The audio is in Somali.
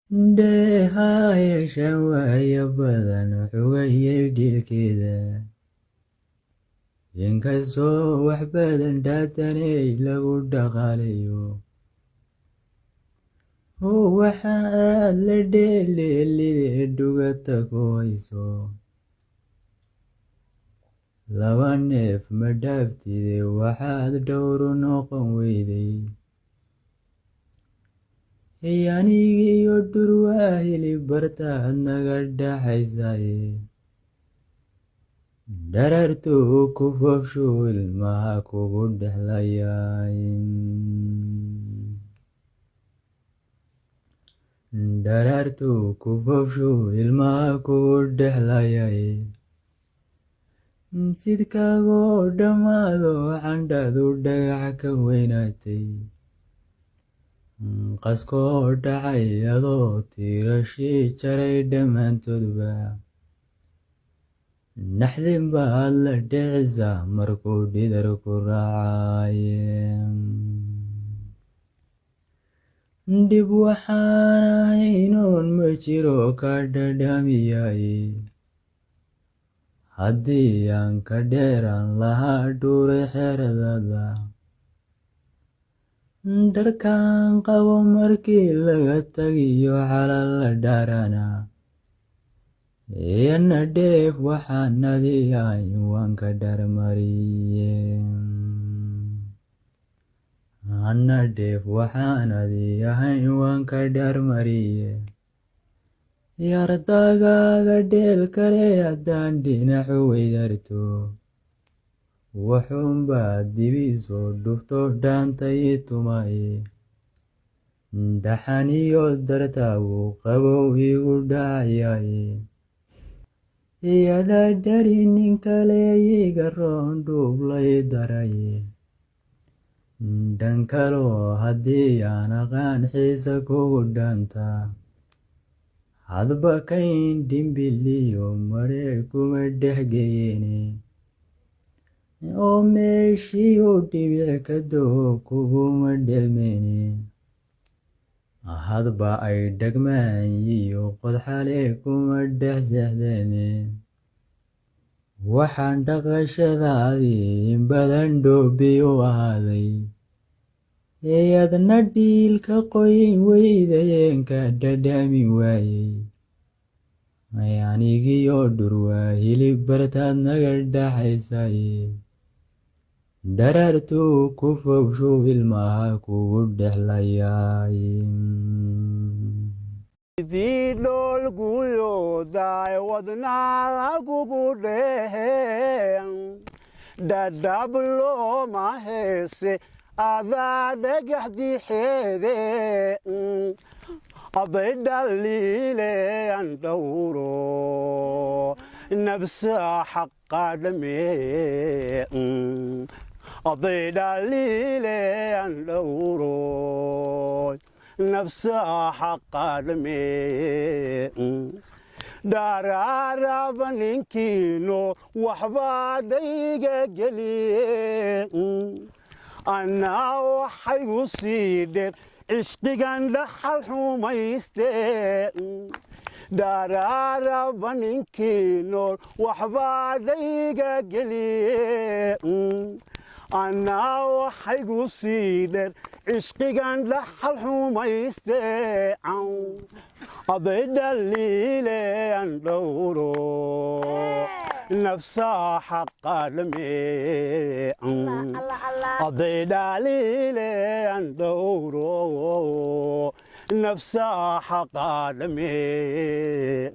Dehaya shawaya badan xogayay dilkeeda inkastoo wax badan dhaatanay lagu dhaqaalayo waxaad la dheeleelide dhugata ku hayso laba neef ma dhaaftide waxaad dhowru noqon weyday anigiyo dhurwaa hilib bartaad naga dhaxaysaye dharartuu ku fofshu ilmaha kugu dhexlayay dharartuu ku fofshu ilmaha kugu dhexlayay sidkaagoo dhammaado candhadu dhagax ka weynaatay qaskoo dhacay adoo tiirashii jaray dhammaantoodba naxdin baad la dhicisaa markuu dhidar ku raacaye dhib waxaan ahaynoon ma jiro ka dhadhamiyaye haddii aan ka dheeraan lahaa dhuuray xeradada dharkaan qabo markii laga tagiyo calal la dhaarana yana dheef waxaan adiyahay waan ka dharmariye ana dheef waxaan adiyahay waan ka dharmariye yardagaaga dheel kale haddaan dhinacu weydarto wuxuunbaa dibiisoo dhufto dhaantay tumaye dhaxaniyo dartaagu qabow igu dhacayaye iyadaa dhari nin kale iga roon dhuublay daraye dhan kaloo haddii aan aqaan xiisa kugu dhaanta hadba kayn dhimbiliyo mareer kuma dhexgeyeene oo meeshiiu dhibic ka doo kuguma dhelmeene hadba ay dhagmaan iyo qodxale kuma dhex seexdeene waxaan dhaqashadaadii in badan dhoobi u ahaaday eeyadna dhiilka qoyin weydayeenka dhadhami waayey anigiyo dhurwaa hilib bartaad naga dhaxaysaye dharartuu ku fofshu ilmaha kugu dhexlayay idii dhool guyooday wadnaa kugu dheheen dhadhablooma heese adaa dhagax dixeede aday dhaliileyan dhowro nabsa xaqa dhamee aday dhaliileyan dhowro nabsa xaqa dhamee dharaaraba ninkiino waxbaa dhayga geliye anaa waxaygu sii dheer cishqigan dhaxal xumayste dharaaraba ninkii nool waxbaa dhayga geliye anaa waxaygu sii dheer cishqigan dhaxal xumayste aday dhaliileyan dhowro nafsaa xaqa dhamee aday dhaliileyan dhowro nafsaa xaqa dhamee